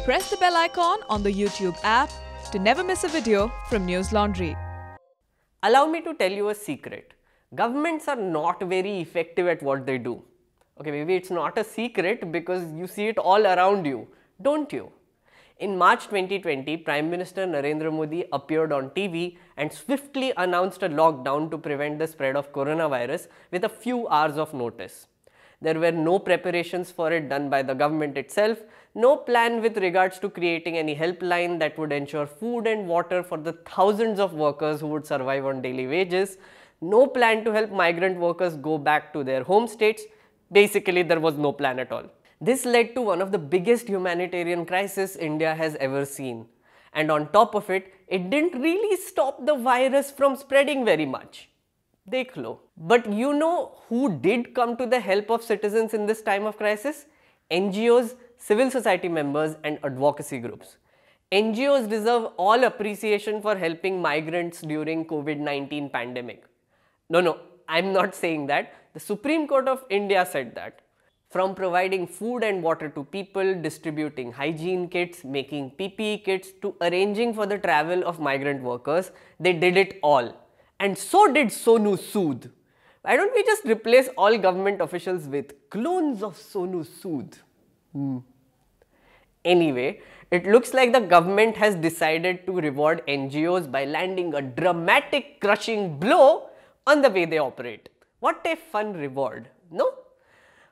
Press the bell icon on the YouTube app to never miss a video from News Laundry. Allow me to tell you a secret. Governments are not very effective at what they do. Okay, maybe it's not a secret because you see it all around you, don't you? In March 2020, Prime Minister Narendra Modi appeared on TV and swiftly announced a lockdown to prevent the spread of coronavirus with a few hours of notice. There were no preparations for it done by the government itself, no plan with regards to creating any helpline that would ensure food and water for the thousands of workers who would survive on daily wages, no plan to help migrant workers go back to their home states. Basically, there was no plan at all. This led to one of the biggest humanitarian crises India has ever seen. And on top of it, it didn't really stop the virus from spreading very much. Dekh lo. But you know who did come to the help of citizens in this time of crisis? NGOs, civil society members and advocacy groups. NGOs deserve all appreciation for helping migrants during COVID-19 pandemic. No, I'm not saying that. The Supreme Court of India said that. From providing food and water to people, distributing hygiene kits, making PPE kits to arranging for the travel of migrant workers, they did it all. And so did Sonu Sood. Why don't we just replace all government officials with clones of Sonu Sood? Anyway, it looks like the government has decided to reward NGOs by landing a dramatic crushing blow on the way they operate. What a fun reward, no?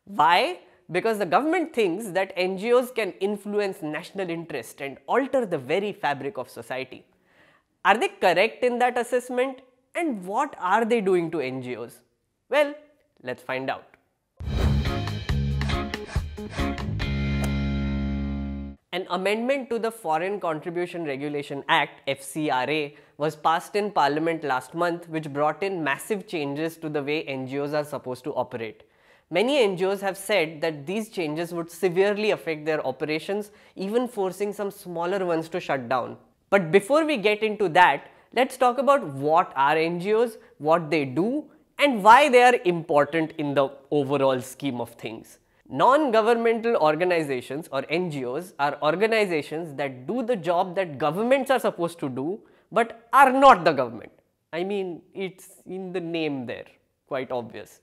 Why? Because the government thinks that NGOs can influence national interest and alter the very fabric of society. Are they correct in that assessment? And what are they doing to NGOs? Well, let's find out. An amendment to the Foreign Contribution Regulation Act (FCRA) was passed in Parliament last month, which brought in massive changes to the way NGOs are supposed to operate. Many NGOs have said that these changes would severely affect their operations, even forcing some smaller ones to shut down. But before we get into that, let's talk about what are NGOs, what they do, and why they are important in the overall scheme of things. Non-governmental organizations or NGOs are organizations that do the job that governments are supposed to do but are not the government. I mean, it's in the name there, quite obvious.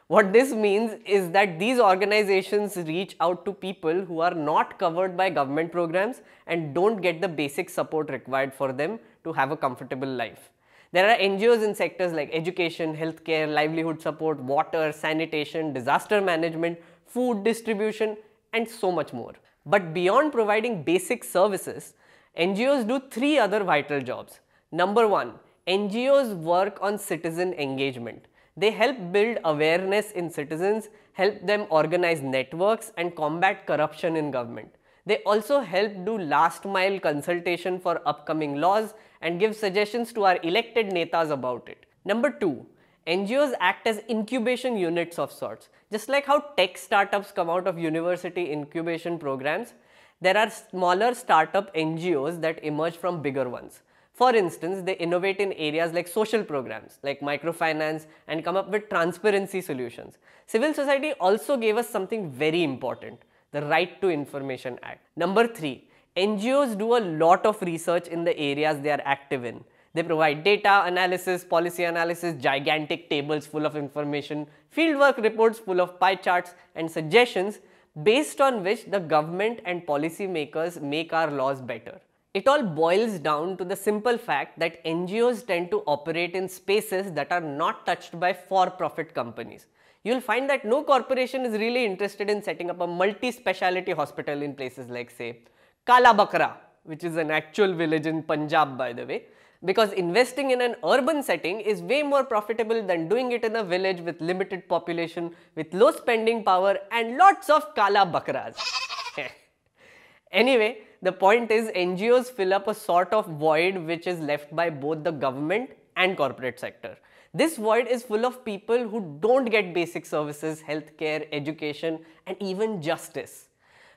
What this means is that these organizations reach out to people who are not covered by government programs and don't get the basic support required for them to have a comfortable life. There are NGOs in sectors like education, healthcare, livelihood support, water, sanitation, disaster management, food distribution, and so much more. But beyond providing basic services, NGOs do three other vital jobs. Number one, NGOs work on citizen engagement. They help build awareness in citizens, help them organize networks and combat corruption in government. They also help do last mile consultation for upcoming laws and give suggestions to our elected netas about it. Number two, NGOs act as incubation units of sorts. Just like how tech startups come out of university incubation programs, there are smaller startup NGOs that emerge from bigger ones. For instance, they innovate in areas like social programs, like microfinance, and come up with transparency solutions. Civil society also gave us something very important, the Right to Information Act. Number three, NGOs do a lot of research in the areas they are active in. They provide data analysis, policy analysis, gigantic tables full of information, fieldwork reports full of pie charts and suggestions based on which the government and policy makers make our laws better. It all boils down to the simple fact that NGOs tend to operate in spaces that are not touched by for-profit companies. You'll find that no corporation is really interested in setting up a multi-speciality hospital in places like, say, Kala Bakra, which is an actual village in Punjab, by the way, because investing in an urban setting is way more profitable than doing it in a village with limited population, with low spending power and lots of Kala Bakras. Anyway, the point is NGOs fill up a sort of void which is left by both the government and corporate sector. This void is full of people who don't get basic services, healthcare, education and even justice.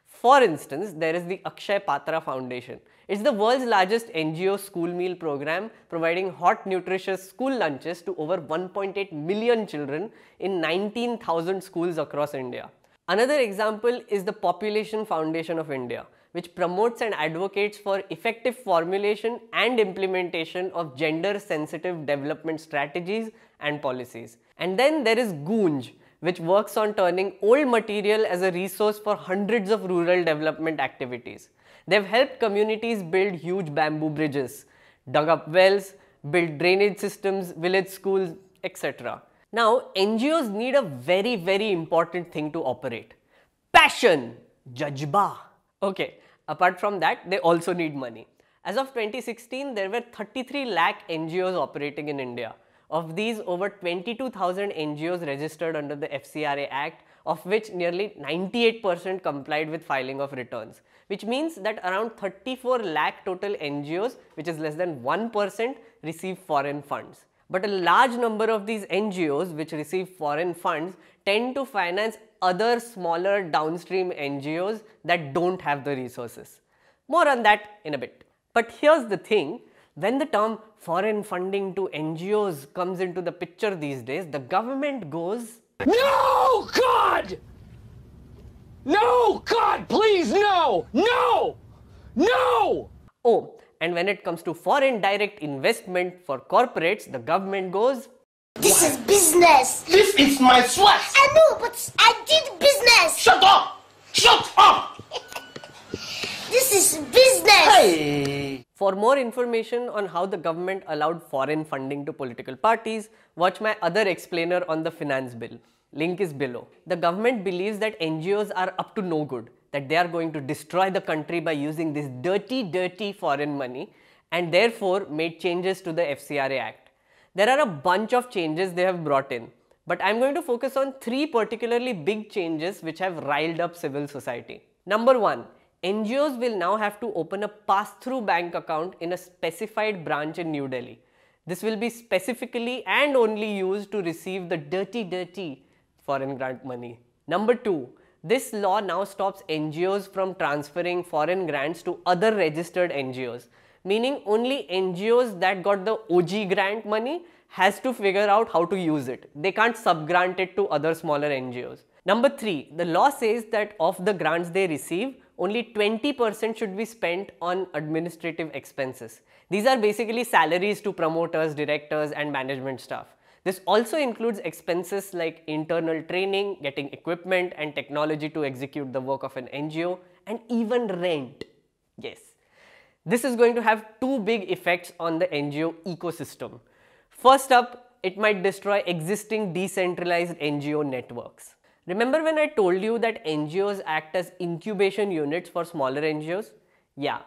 For instance, there is the Akshay Patra Foundation. It's the world's largest NGO school meal program, providing hot, nutritious school lunches to over 1.8 million children in 19,000 schools across India. Another example is the Population Foundation of India, which promotes and advocates for effective formulation and implementation of gender-sensitive development strategies and policies. And then there is Goonj, which works on turning old material as a resource for hundreds of rural development activities. They've helped communities build huge bamboo bridges, dug up wells, built drainage systems, village schools, etc. Now, NGOs need a very important thing to operate. Passion, Jajba. Okay, apart from that, they also need money. As of 2016, there were 33 lakh NGOs operating in India. Of these, over 22,000 NGOs registered under the FCRA Act, of which nearly 98% complied with filing of returns, which means that around 34 lakh total NGOs, which is less than 1%, receive foreign funds. But a large number of these NGOs which receive foreign funds tend to finance other smaller downstream NGOs that don't have the resources. More on that in a bit. But here's the thing, when the term foreign funding to NGOs comes into the picture these days, the government goes, "No, God! No, God, please, no! No! No!" Oh, and when it comes to foreign direct investment for corporates, the government goes, "This is business." This is my sweat! I know, but I did business. Shut up! Shut up! This is business. Hey! For more information on how the government allowed foreign funding to political parties, watch my other explainer on the finance bill. Link is below. The government believes that NGOs are up to no good, that they are going to destroy the country by using this dirty foreign money, and therefore made changes to the FCRA Act. There are a bunch of changes they have brought in, but I'm going to focus on three particularly big changes which have riled up civil society. Number one, NGOs will now have to open a pass-through bank account in a specified branch in New Delhi. This will be specifically and only used to receive the dirty foreign grant money. Number two, this law now stops NGOs from transferring foreign grants to other registered NGOs, meaning only NGOs that got the OG grant money has to figure out how to use it. They can't sub-grant it to other smaller NGOs. Number three, the law says that of the grants they receive, only 20% should be spent on administrative expenses. These are basically salaries to promoters, directors and management staff. This also includes expenses like internal training, getting equipment and technology to execute the work of an NGO, and even rent. Yes. This is going to have two big effects on the NGO ecosystem. First up, it might destroy existing decentralized NGO networks. Remember when I told you that NGOs act as incubation units for smaller NGOs? Yeah.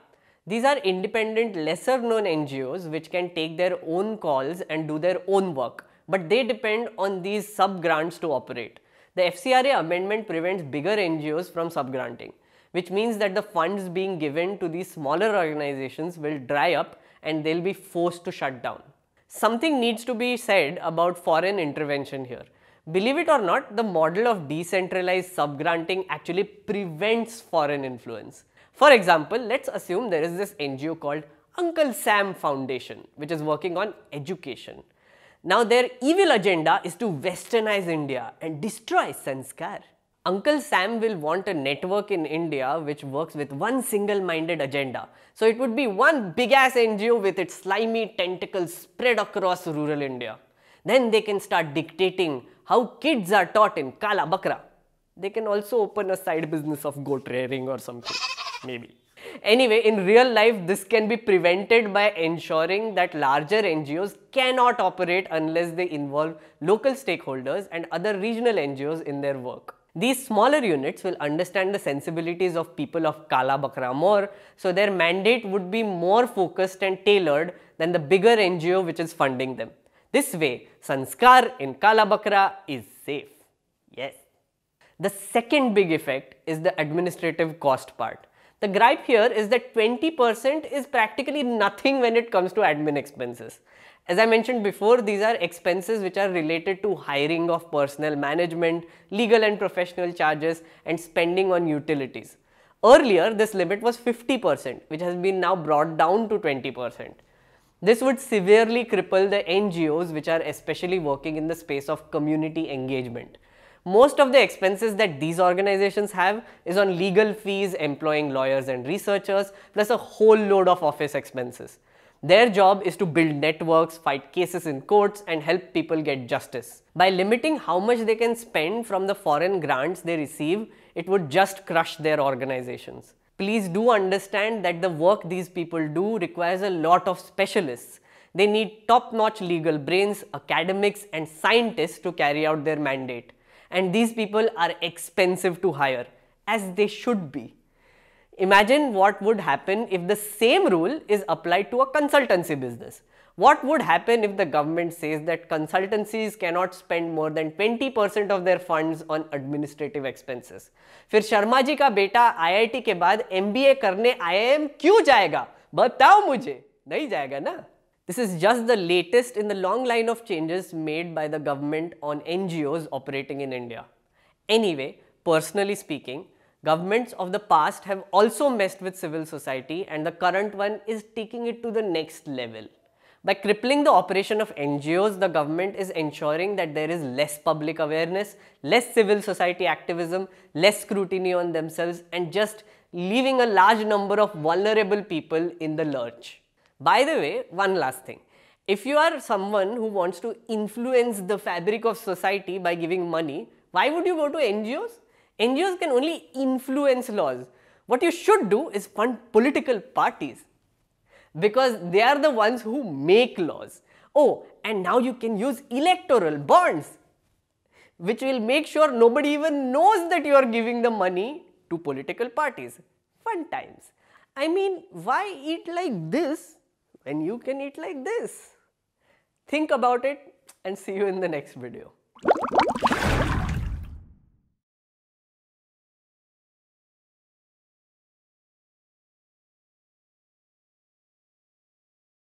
These are independent, lesser known NGOs which can take their own calls and do their own work, but they depend on these sub-grants to operate. The FCRA amendment prevents bigger NGOs from sub-granting, which means that the funds being given to these smaller organizations will dry up and they'll be forced to shut down. Something needs to be said about foreign intervention here. Believe it or not, the model of decentralized sub-granting actually prevents foreign influence. For example, let's assume there is this NGO called Uncle Sam Foundation, which is working on education. Now their evil agenda is to westernize India and destroy Sanskar. Uncle Sam will want a network in India which works with one single-minded agenda. So it would be one big-ass NGO with its slimy tentacles spread across rural India. Then they can start dictating how kids are taught in Kala Bakra. They can also open a side business of goat rearing or something, maybe. Anyway, in real life, this can be prevented by ensuring that larger NGOs cannot operate unless they involve local stakeholders and other regional NGOs in their work. These smaller units will understand the sensibilities of people of Kala Bakra more, so their mandate would be more focused and tailored than the bigger NGO which is funding them. This way, Sanskar in Kala Bakra is safe. Yes. The second big effect is the administrative cost part. The gripe here is that 20% is practically nothing when it comes to admin expenses. As I mentioned before, these are expenses which are related to hiring of personnel management, legal and professional charges, and spending on utilities. Earlier, this limit was 50%, which has been now brought down to 20%. This would severely cripple the NGOs which are especially working in the space of community engagement. Most of the expenses that these organizations have is on legal fees, employing lawyers and researchers, plus a whole load of office expenses. Their job is to build networks, fight cases in courts, and help people get justice. By limiting how much they can spend from the foreign grants they receive, it would just crush their organizations. Please do understand that the work these people do requires a lot of specialists. They need top-notch legal brains, academics, and scientists to carry out their mandate. And these people are expensive to hire, as they should be. Imagine what would happen if the same rule is applied to a consultancy business. What would happen if the government says that consultancies cannot spend more than 20% of their funds on administrative expenses? फिर शर्मा जी का बेटा IIT के बाद MBA करने IIM क्यों जाएगा? बताओ मुझे, नहीं जाएगा ना? This is just the latest in the long line of changes made by the government on NGOs operating in India. Anyway, personally speaking, governments of the past have also messed with civil society, and the current one is taking it to the next level. By crippling the operation of NGOs, the government is ensuring that there is less public awareness, less civil society activism, less scrutiny on themselves, and just leaving a large number of vulnerable people in the lurch. By the way, one last thing. If you are someone who wants to influence the fabric of society by giving money, why would you go to NGOs? NGOs can only influence laws. What you should do is fund political parties, because they are the ones who make laws. Oh, and now you can use electoral bonds, which will make sure nobody even knows that you are giving the money to political parties. Fun times. I mean, why eat like this when you can eat like this? Think about it and see you in the next video.